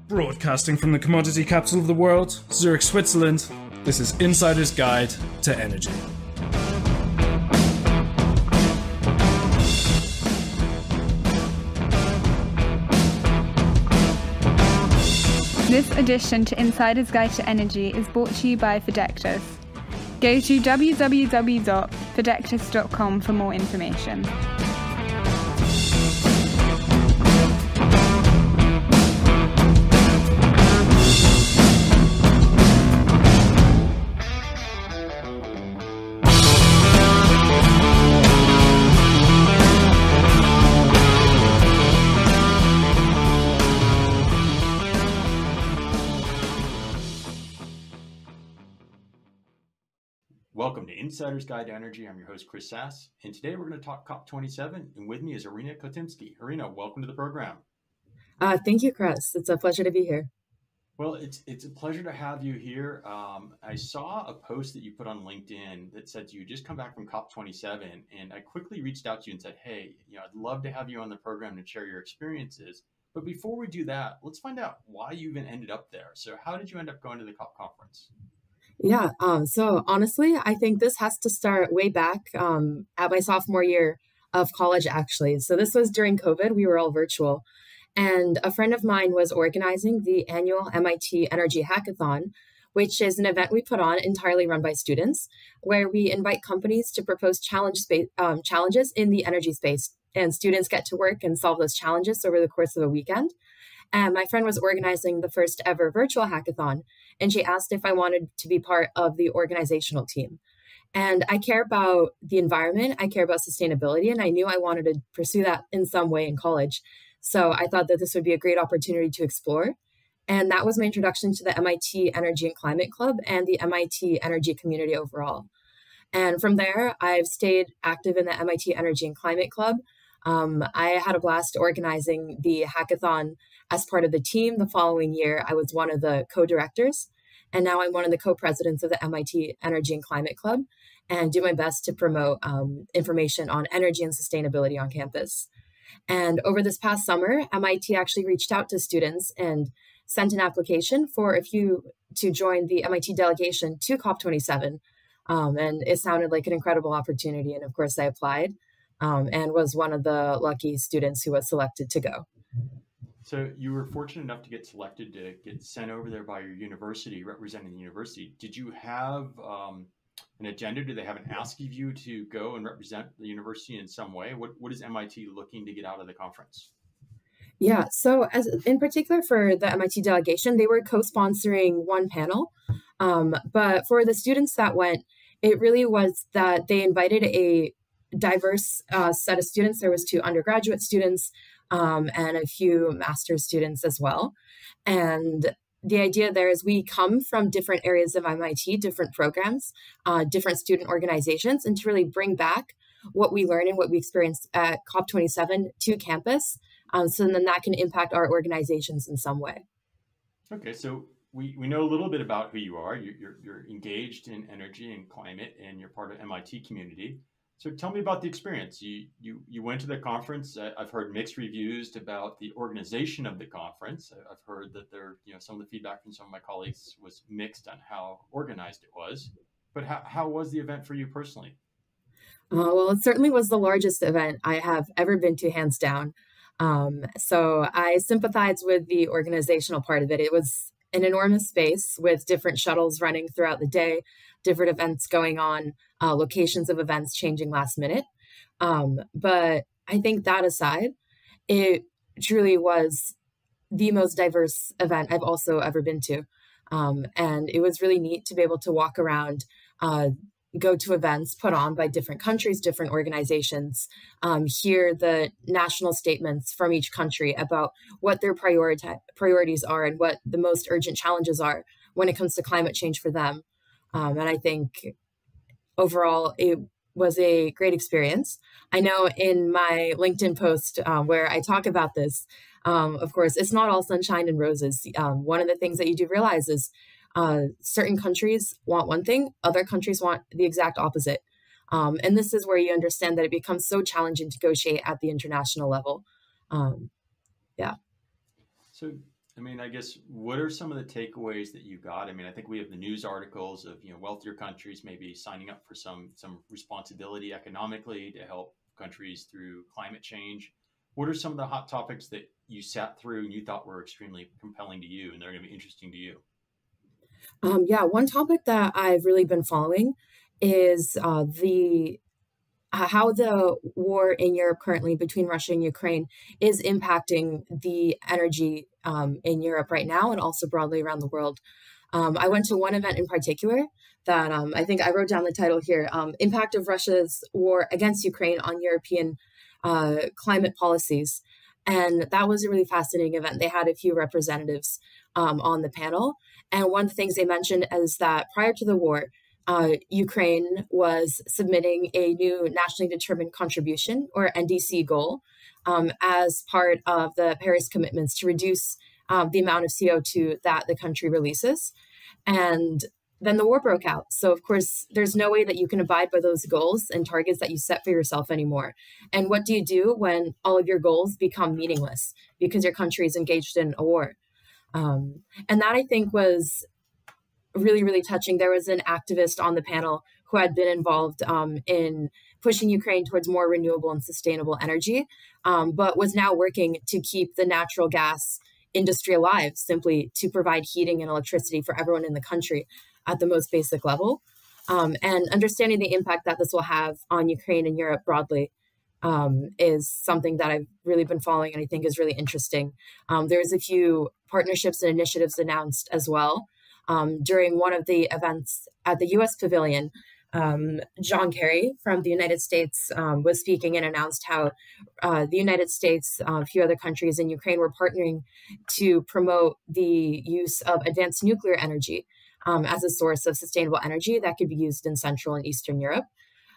Broadcasting from the commodity capital of the world, Zurich, Switzerland, this is Insider's Guide to Energy. This edition to Insider's Guide to Energy is brought to you by Fidectis. Go to www.fidectis.com for more information. Welcome to Insider's Guide to Energy. I'm your host, Chris Sass, and today we're going to talk COP27, and with me is Arina Khotimsky. Arina, welcome to the program. Thank you, Chris. It's a pleasure to be here. Well, it's a pleasure to have you here. I saw a post that you put on LinkedIn that said you just come back from COP27, and I quickly reached out to you and said, hey, I'd love to have you on the program and share your experiences. But before we do that, let's find out why you even ended up there. So how did you end up going to the COP conference? Yeah, so honestly, I think this has to start way back at my sophomore year of college, actually. So this was during COVID. We were all virtual. And a friend of mine was organizing the annual MIT Energy Hackathon, which is an event we put on entirely run by students, where we invite companies to propose challenges in the energy space. And students get to work and solve those challenges over the course of a weekend. And my friend was organizing the first ever virtual hackathon, and she asked if I wanted to be part of the organizational team. And I care about the environment, I care about sustainability, and I knew I wanted to pursue that in some way in college. So I thought that this would be a great opportunity to explore. And that was my introduction to the MIT Energy and Climate Club and the MIT Energy community overall. And from there, I've stayed active in the MIT Energy and Climate Club. I had a blast organizing the hackathon as part of the team. The following year, I was one of the co-directors, and now I'm one of the co-presidents of the MIT Energy and Climate Club, and do my best to promote information on energy and sustainability on campus. And over this past summer, MIT actually reached out to students and sent an application for to join the MIT delegation to COP27. And it sounded like an incredible opportunity. And of course, I applied. And was one of the lucky students who was selected to go. So you were fortunate enough to get selected to get sent over there by your university, representing the university. Did you have an agenda? Do they have an ask of you to go and represent the university in some way? What is MIT looking to get out of the conference? Yeah, so in particular for the MIT delegation, they were co-sponsoring one panel. But for the students that went, it really was that they invited a diverse set of students. There was 2 undergraduate students and a few master's students as well. And the idea there is we come from different areas of MIT, different programs, different student organizations, and to really bring back what we learn and what we experienced at COP27 to campus. So then that can impact our organizations in some way. Okay, so we know a little bit about who you are. You're engaged in energy and climate, and you're part of MIT community. So tell me about the experience. You went to the conference. I've heard mixed reviews about the organization of the conference. I've heard that some of the feedback from some of my colleagues was mixed on how organized it was. But how was the event for you personally? Well, it certainly was the largest event I have ever been to, hands down. So I sympathize with the organizational part of it. It was an enormous space with different shuttles running throughout the day, different events going on, locations of events changing last minute. But I think that aside, it truly was the most diverse event I've also ever been to. And it was really neat to be able to walk around, go to events put on by different countries, different organizations, hear the national statements from each country about what their priorities are and what the most urgent challenges are when it comes to climate change for them. And I think overall, it was a great experience. I know in my LinkedIn post where I talk about this, of course, it's not all sunshine and roses. One of the things that you do realize is certain countries want one thing, other countries want the exact opposite. And this is where you understand that it becomes so challenging to negotiate at the international level. So I mean, I guess what are some of the takeaways that you got? I mean, I think we have the news articles of wealthier countries maybe signing up for some responsibility economically to help countries through climate change. What are some of the hot topics that you sat through and you thought were extremely compelling to you and they're going to be interesting to you? Yeah, one topic that I've really been following is the how the war in Europe currently between Russia and Ukraine is impacting the energy in Europe right now and also broadly around the world. I went to one event in particular that I think I wrote down the title here, Impact of Russia's War Against Ukraine on European Climate Policies. And that was a really fascinating event. They had a few representatives on the panel. And one of the things they mentioned is that prior to the war, Ukraine was submitting a new nationally determined contribution, or NDC goal, as part of the Paris commitments to reduce the amount of CO2 that the country releases. And then the war broke out. So, of course, there's no way that you can abide by those goals and targets that you set for yourself anymore. And what do you do when all of your goals become meaningless because your country is engaged in a war? And that, I think, was really, really touching. There was an activist on the panel who had been involved in pushing Ukraine towards more renewable and sustainable energy, but was now working to keep the natural gas industry alive, simply to provide heating and electricity for everyone in the country at the most basic level. And understanding the impact that this will have on Ukraine and Europe broadly is something that I've really been following and I think is really interesting. There's a few partnerships and initiatives announced as well. During one of the events at the U.S. Pavilion, John Kerry from the United States was speaking and announced how the United States, a few other countries in Ukraine were partnering to promote the use of advanced nuclear energy as a source of sustainable energy that could be used in Central and Eastern Europe.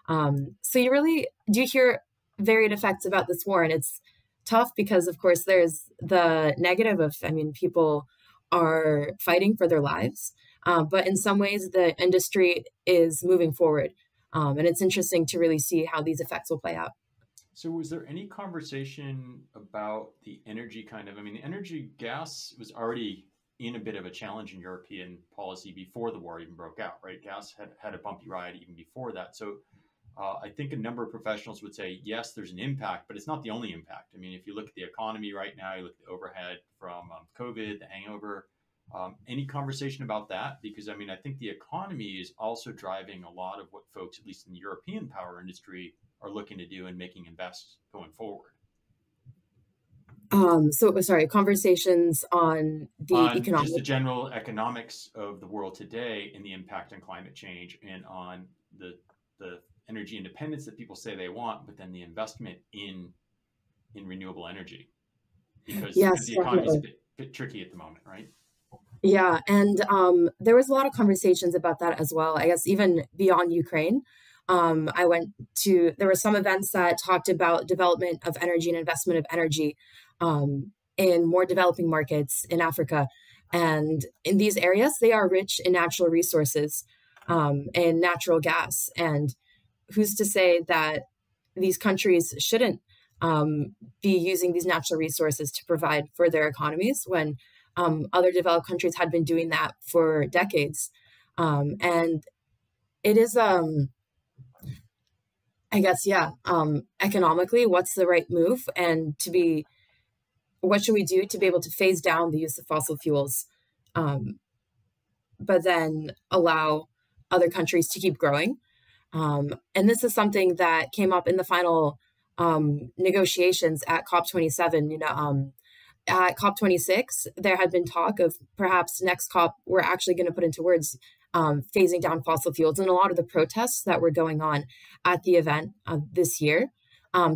So you really do hear varied effects about this war, and it's tough because, of course, there's the negative of, people are fighting for their lives. But in some ways, the industry is moving forward. And it's interesting to really see how these effects will play out. So was there any conversation about the energy the energy gas was already in a bit of a challenge in European policy before the war even broke out, right? Gas had a bumpy ride even before that. So I think a number of professionals would say, yes, there's an impact, but it's not the only impact. I mean, if you look at the economy right now, you look at the overhead from COVID, the hangover, any conversation about that? Because, I think the economy is also driving a lot of what folks, at least in the European power industry, are looking to do and making invests going forward. Conversations on economic, just the general economics of the world today and the impact on climate change and on the energy independence that people say they want, but then the investment in renewable energy, because the economy is a bit tricky at the moment, right? Yeah, and there was a lot of conversations about that as well. I guess even beyond Ukraine, there were some events that talked about development of energy and investment of energy in more developing markets in Africa. And in these areas, they are rich in natural resources and natural gas. And who's to say that these countries shouldn't be using these natural resources to provide for their economies when other developed countries had been doing that for decades? And it is, economically, what's the right move? And what should we do to be able to phase down the use of fossil fuels, but then allow other countries to keep growing? And this is something that came up in the final negotiations at COP27. At COP26, there had been talk of perhaps next COP, we're actually going to put into words phasing down fossil fuels. And a lot of the protests that were going on at the event this year,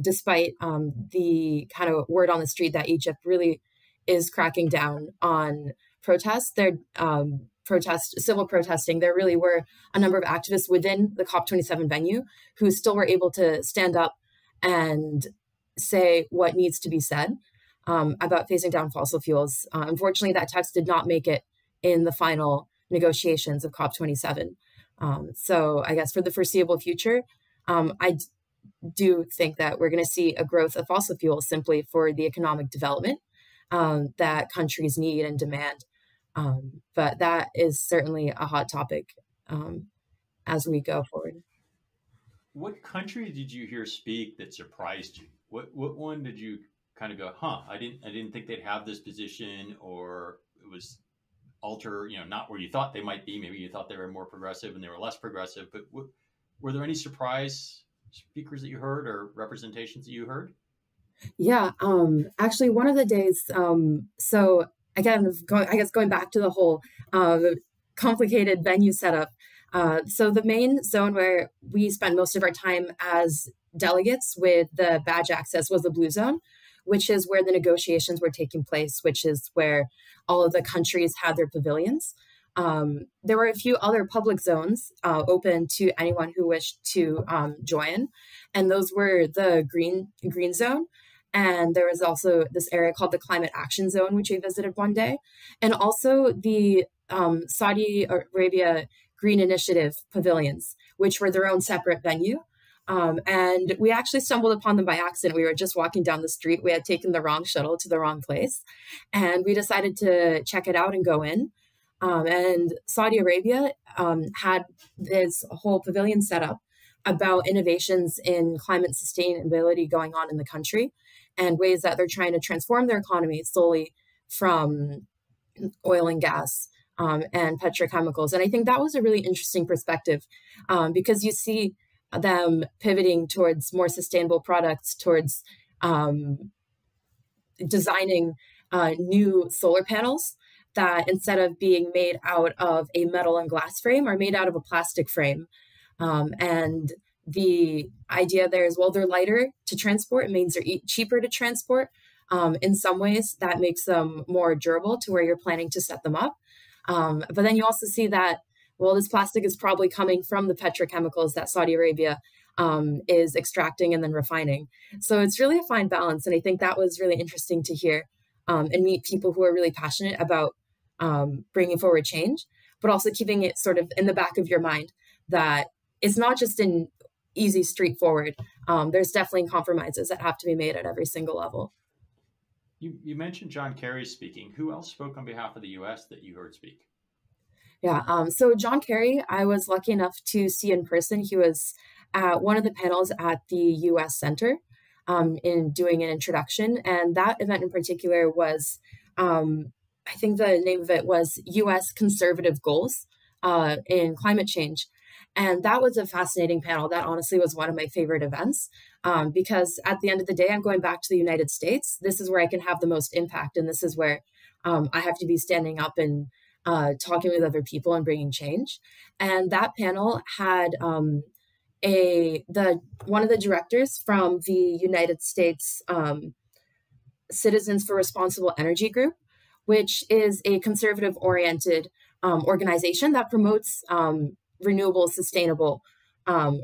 despite the kind of word on the street that Egypt really is cracking down on protests, civil protesting, there really were a number of activists within the COP27 venue who still were able to stand up and say what needs to be said about phasing down fossil fuels. Unfortunately, that text did not make it in the final negotiations of COP27. So I guess for the foreseeable future, I do think that we're going to see a growth of fossil fuels simply for the economic development. that countries need and demand. But that is certainly a hot topic as we go forward. What country did you hear speak that surprised you? What one did you kind of go, huh? I didn't think they'd have this position, or it was not where you thought they might be. Maybe you thought they were more progressive and they were less progressive. But were there any surprise speakers that you heard or representations that you heard? Yeah, actually, one of the days. So again, going back to the whole complicated venue setup. So the main zone where we spent most of our time as delegates with the badge access was the blue zone, which is where the negotiations were taking place, which is where all of the countries had their pavilions. There were a few other public zones open to anyone who wished to join, and those were the green zone. And there was also this area called the Climate Action Zone, which we visited one day, and also the Saudi Arabia Green Initiative pavilions, which were their own separate venue. And we actually stumbled upon them by accident. We were just walking down the street. We had taken the wrong shuttle to the wrong place, and we decided to check it out and go in. And Saudi Arabia had this whole pavilion set up about innovations in climate sustainability going on in the country and ways that they're trying to transform their economy solely from oil and gas and petrochemicals. And I think that was a really interesting perspective because you see them pivoting towards more sustainable products, towards designing new solar panels that instead of being made out of a metal and glass frame are made out of a plastic frame. And the idea there is, well, they're lighter to transport. It means they're cheaper to transport. In some ways, that makes them more durable to where you're planning to set them up. But then you also see that, well, this plastic is probably coming from the petrochemicals that Saudi Arabia is extracting and then refining. So it's really a fine balance. And I think that was really interesting to hear and meet people who are really passionate about bringing forward change, but also keeping it sort of in the back of your mind that it's not just an easy street forward. There's definitely compromises that have to be made at every single level. You mentioned John Kerry speaking. Who else spoke on behalf of the U.S. that you heard speak? Yeah, so John Kerry, I was lucky enough to see in person. He was at one of the panels at the U.S. Center in doing an introduction. And that event in particular was, I think the name of it was U.S. Conservative Goals in Climate Change. And that was a fascinating panel. That honestly was one of my favorite events because at the end of the day, I'm going back to the United States. This is where I can have the most impact. And this is where I have to be standing up and talking with other people and bringing change. And that panel had one of the directors from the United States Citizens for Responsible Energy Group, which is a conservative-oriented organization that promotes renewable, sustainable,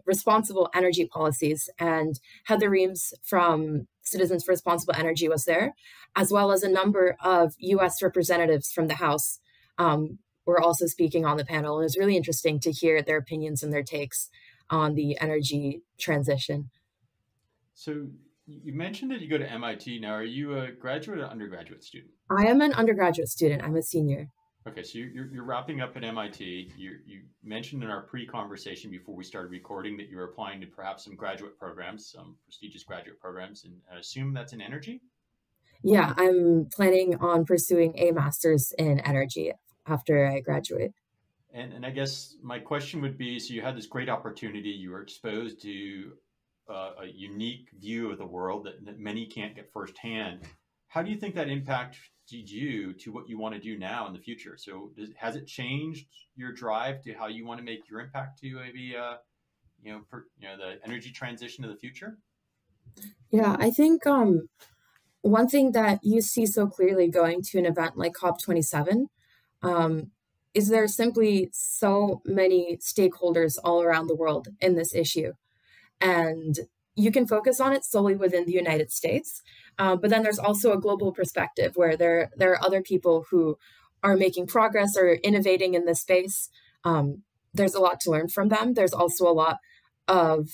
responsible energy policies. And Heather Reams from Citizens for Responsible Energy was there, as well as a number of U.S. representatives from the House were also speaking on the panel. And it was really interesting to hear their opinions and their takes on the energy transition. So you mentioned that you go to MIT. Now, are you a graduate or undergraduate student? I am an undergraduate student. I'm a senior. Okay, so you're wrapping up at MIT. You mentioned in our pre-conversation before we started recording that you're applying to perhaps some graduate programs, some prestigious graduate programs, and I assume that's in energy? Yeah, I'm planning on pursuing a master's in energy after I graduate. And I guess my question would be, so you had this great opportunity, you were exposed to a unique view of the world that many can't get firsthand. How do you think that impacted you to what you want to do now in the future? So has it changed your drive to how you want to make your impact to maybe, the energy transition of the future? Yeah, I think one thing that you see so clearly going to an event like COP27 is there simply so many stakeholders all around the world in this issue. And you can focus on it solely within the United States. But then there's also a global perspective where there are other people who are making progress or innovating in this space. There's a lot to learn from them. There's also a lot of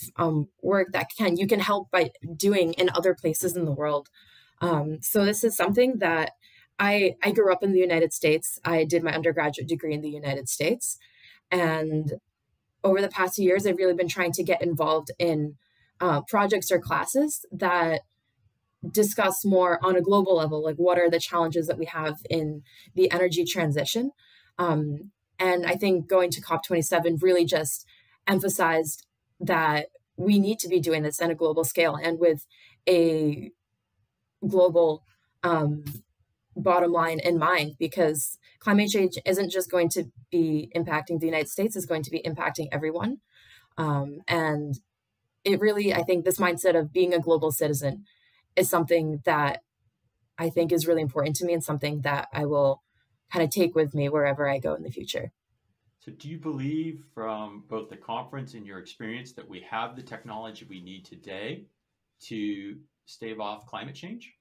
work that you can help by doing in other places in the world. So this is something that I grew up in the United States. I did my undergraduate degree in the United States. And over the past few years, I've really been trying to get involved in projects or classes that discuss more on a global level, like what are the challenges that we have in the energy transition. And I think going to COP27 really just emphasized that we need to be doing this on a global scale and with a global bottom line in mind, because climate change isn't just going to be impacting the United States, it's going to be impacting everyone. And it really, I think this mindset of being a global citizen is something that I think is really important to me and something that I will kind of take with me wherever I go in the future. So do you believe from both the conference and your experience that we have the technology we need today to stave off climate change?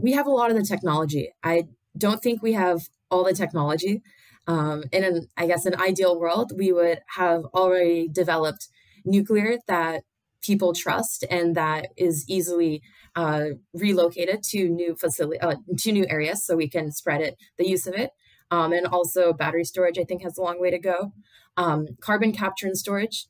We have a lot of the technology. I don't think we have all the technology. I guess, an ideal world, we would have already developed nuclear that people trust and that is easily relocated to new areas, so we can spread the use of it. And also battery storage, I think, has a long way to go. Carbon capture and storage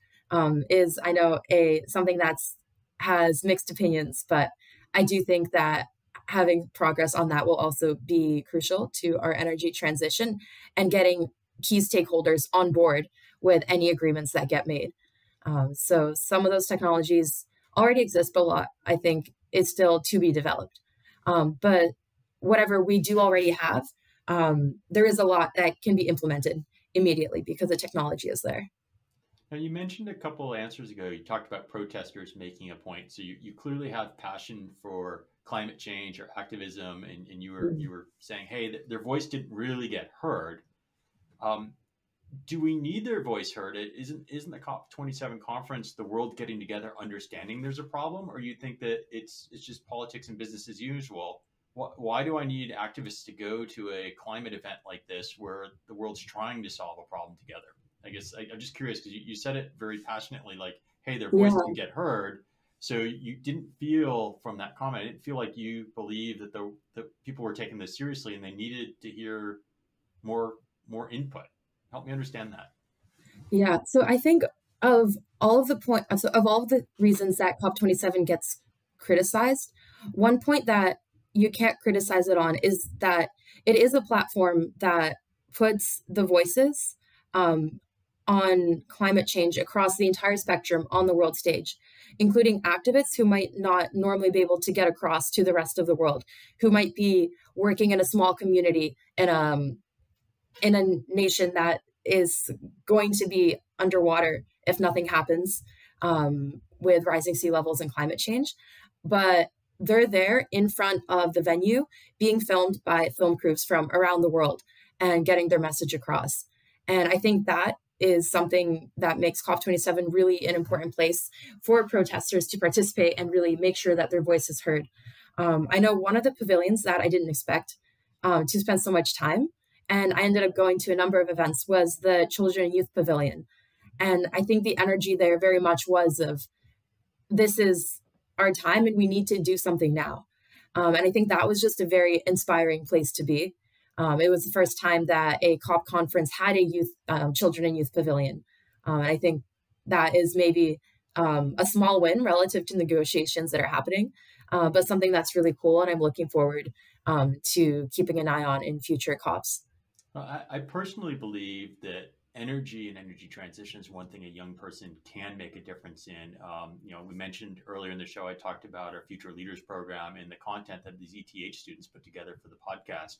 is, I know, something that's has mixed opinions, but I do think that having progress on that will also be crucial to our energy transition and getting key stakeholders on board with any agreements that get made. So some of those technologies already exist, but a lot, I think, is still to be developed. But whatever we do already have, there is a lot that can be implemented immediately because the technology is there. Now, you mentioned a couple answers ago, you talked about protesters making a point. So you clearly have passion for climate change or activism, and you were saying, hey, their voice didn't really get heard. Do we need their voice heard? Isn't the COP27 conference the world getting together, understanding there's a problem, or you think that it's just politics and business as usual? Why do I need activists to go to a climate event like this where the world's trying to solve a problem together? I guess I'm just curious because you said it very passionately, like, hey, their voice didn't get heard. So you didn't feel from that comment, I didn't feel like you believed that the people were taking this seriously and they needed to hear more input. Help me understand that. Yeah. So I think of all of the reasons that COP27 gets criticized, one point that you can't criticize it on is that it is a platform that puts the voices on climate change across the entire spectrum on the world stage, including activists who might not normally be able to get across to the rest of the world, who might be working in a small community in a nation that is going to be underwater if nothing happens with rising sea levels and climate change. But they're there in front of the venue being filmed by film crews from around the world and getting their message across. And I think that is something that makes COP27 really an important place for protesters to participate and really make sure that their voice is heard. I know one of the pavilions that I didn't expect to spend so much time, and I ended up going to a number of events, was the Children and Youth Pavilion. And I think the energy there very much was of, this is our time and we need to do something now. And I think that was just a very inspiring place to be. It was the first time that a COP conference had a children and youth pavilion. And I think that is maybe a small win relative to negotiations that are happening, but something that's really cool. And I'm looking forward to keeping an eye on in future COPs. I personally believe that energy and energy transition is one thing a young person can make a difference in. We mentioned earlier in the show, I talked about our Future Leaders program and the content that these ETH students put together for the podcast.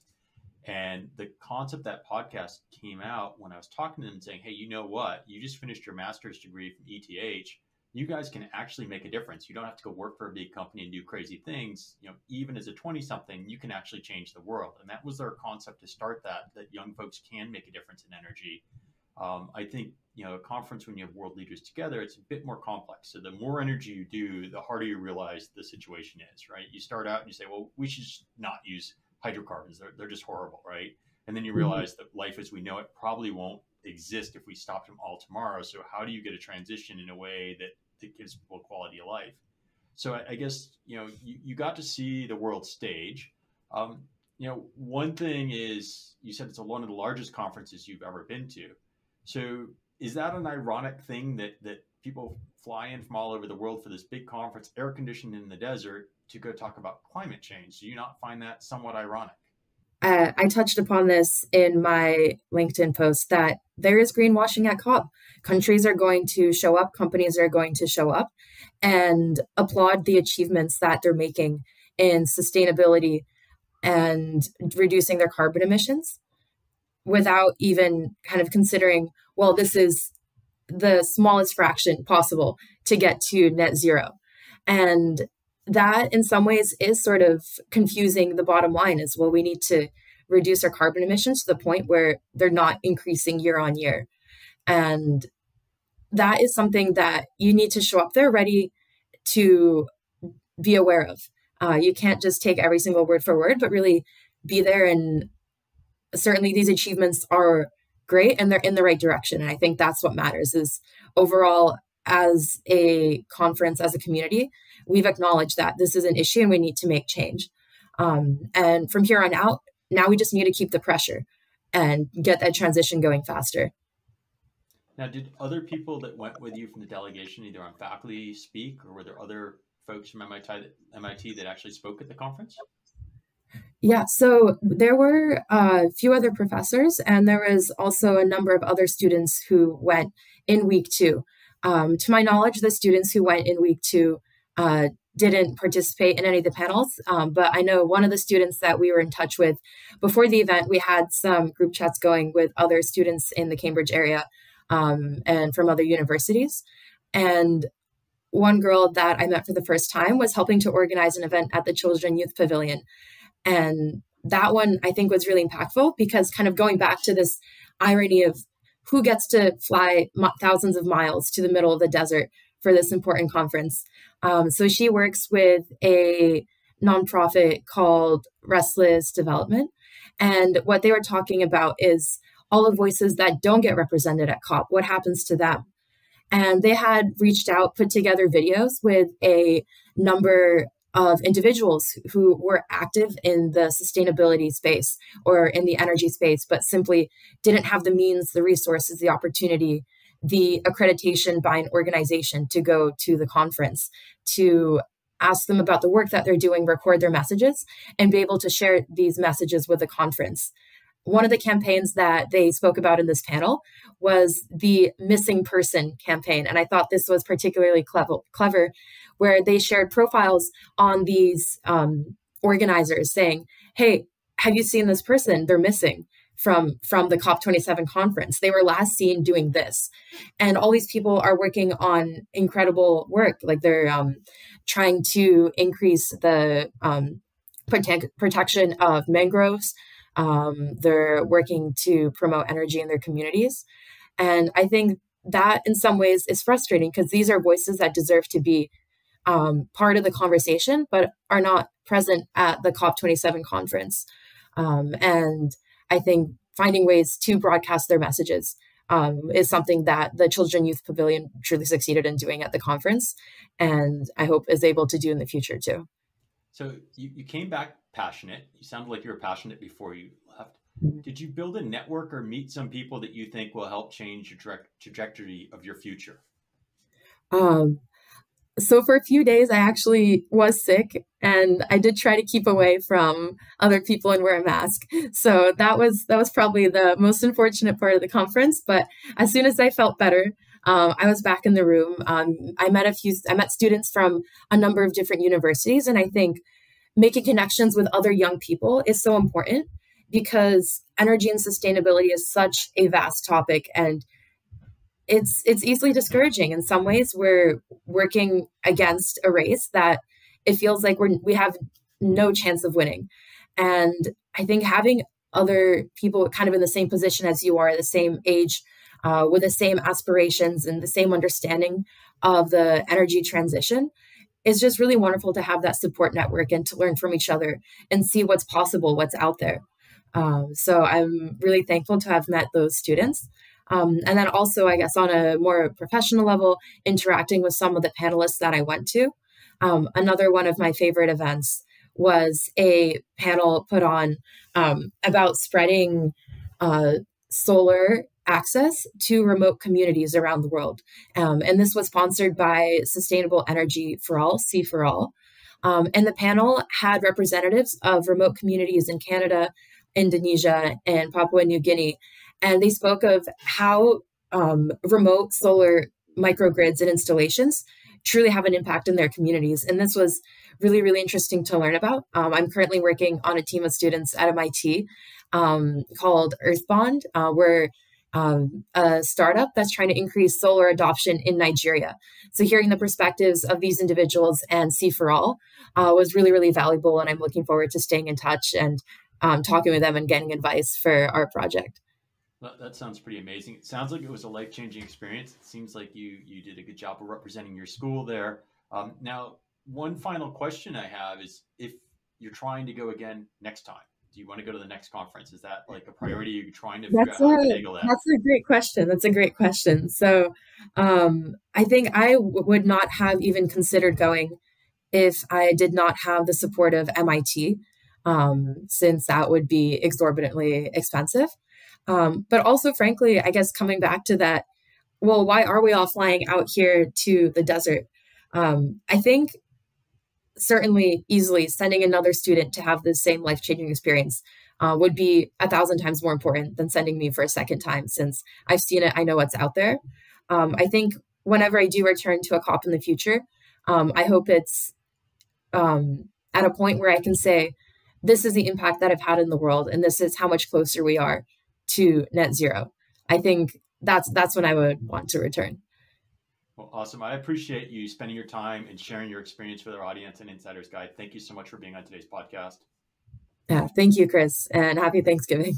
And the concept that podcast came out when I was talking to them and saying, hey, you know what? You just finished your master's degree from ETH. You guys can actually make a difference. You don't have to go work for a big company and do crazy things. Even as a 20-something, you can actually change the world. And that was their concept to start that young folks can make a difference in energy. I think, a conference, when you have world leaders together, it's a bit more complex. So the more energy you do, the harder you realize the situation is, right? You start out and you say, well, we should not use hydrocarbons. They're just horrible, right? And then you realize that life as we know it probably won't exist if we stopped them all tomorrow. So how do you get a transition in a way that gives people quality of life? So I guess, you got to see the world stage. One thing is you said it's one of the largest conferences you've ever been to. So is that an ironic thing that people fly in from all over the world for this big conference, air conditioned in the desert, to go talk about climate change? Do you not find that somewhat ironic? I touched upon this in my LinkedIn post that there is greenwashing at COP. Countries are going to show up, companies are going to show up and applaud the achievements that they're making in sustainability and reducing their carbon emissions without even kind of considering, well, this is the smallest fraction possible to get to net zero. And that in some ways is sort of confusing the bottom line as well. We need to reduce our carbon emissions to the point where they're not increasing year on year. And that is something that you need to show up there ready to be aware of. You can't just take every single word for word, but really be there. And certainly these achievements are great and they're in the right direction. And I think that's what matters is overall, as a conference, as a community, we've acknowledged that this is an issue and we need to make change. And from here on out, now we just need to keep the pressure and get that transition going faster. Now, did other people that went with you from the delegation, either on faculty, speak, or were there other folks from MIT that actually spoke at the conference? Yeah, so there were a few other professors, and there was also a number of other students who went in week 2. To my knowledge, the students who went in week 2 didn't participate in any of the panels, but I know one of the students that we were in touch with before the event, we had some group chats going with other students in the Cambridge area and from other universities. And one girl that I met for the first time was helping to organize an event at the Children Youth Pavilion. And that one, I think, was really impactful because kind of going back to this irony of who gets to fly thousands of miles to the middle of the desert for this important conference. So she works with a nonprofit called Restless Development. And what they were talking about is all the voices that don't get represented at COP. What happens to them? And they had reached out, put together videos with a number of individuals who were active in the sustainability space or in the energy space, but simply didn't have the means, the resources, the opportunity, the accreditation by an organization to go to the conference, to ask them about the work that they're doing, record their messages, and be able to share these messages with the conference. One of the campaigns that they spoke about in this panel was the missing person campaign. And I thought this was particularly clever, where they shared profiles on these organizers saying, hey, have you seen this person? They're missing from the COP27 conference. They were last seen doing this. And all these people are working on incredible work. Like they're trying to increase the protection of mangroves. They're working to promote energy in their communities. And I think that in some ways is frustrating because these are voices that deserve to be part of the conversation, but are not present at the COP27 conference. And I think finding ways to broadcast their messages is something that the Children Youth Pavilion truly succeeded in doing at the conference, and I hope is able to do in the future too. So you came back passionate. You sounded like you were passionate before you left. Did you build a network or meet some people that you think will help change your trajectory of your future? So for a few days, I actually was sick, and I did try to keep away from other people and wear a mask. So that was probably the most unfortunate part of the conference. But as soon as I felt better, I was back in the room. I met students from a number of different universities, and I think making connections with other young people is so important because energy and sustainability is such a vast topic, and it's easily discouraging. In some ways, we're working against a race that it feels like we have no chance of winning. And I think having other people kind of in the same position as you are, the same age, with the same aspirations and the same understanding of the energy transition is just really wonderful to have that support network and to learn from each other and see what's possible, what's out there. So I'm really thankful to have met those students. And then also, I guess, on a more professional level, interacting with some of the panelists that I went to. Another one of my favorite events was a panel put on about spreading solar access to remote communities around the world. And this was sponsored by Sustainable Energy for All, C for All. And the panel had representatives of remote communities in Canada, Indonesia, and Papua New Guinea. And they spoke of how remote solar microgrids and installations truly have an impact in their communities. And this was really, really interesting to learn about. I'm currently working on a team of students at MIT called Earthbond. We're a startup that's trying to increase solar adoption in Nigeria. So hearing the perspectives of these individuals and C for All was really, really valuable. And I'm looking forward to staying in touch and talking with them and getting advice for our project. That sounds pretty amazing. It sounds like it was a life-changing experience. It seems like you did a good job of representing your school there. Now, one final question I have is, if you're trying to go again next time, do you want to go to the next conference? Is that like a priority? Are you trying to figure out how to finagle that? That's a great question. That's a great question. So I think I would not have even considered going if I did not have the support of MIT, since that would be exorbitantly expensive. But also, frankly, I guess coming back to that, well, why are we all flying out here to the desert? I think certainly easily sending another student to have the same life-changing experience would be 1,000 times more important than sending me for a second time, since I've seen it, I know what's out there. I think whenever I do return to a COP in the future, I hope it's at a point where I can say, this is the impact that I've had in the world, and this is how much closer we are to net zero. I think that's when I would want to return. Well, awesome. I appreciate you spending your time and sharing your experience with our audience and Insider's Guide. Thank you so much for being on today's podcast. Yeah, thank you, Chris, and happy Thanksgiving.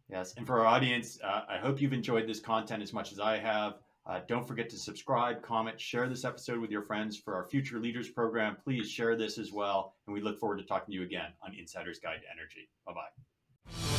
Yes, and for our audience, I hope you've enjoyed this content as much as I have. Don't forget to subscribe, comment, share this episode with your friends. For our Future Leaders program, please share this as well. And we look forward to talking to you again on Insider's Guide to Energy. Bye-bye.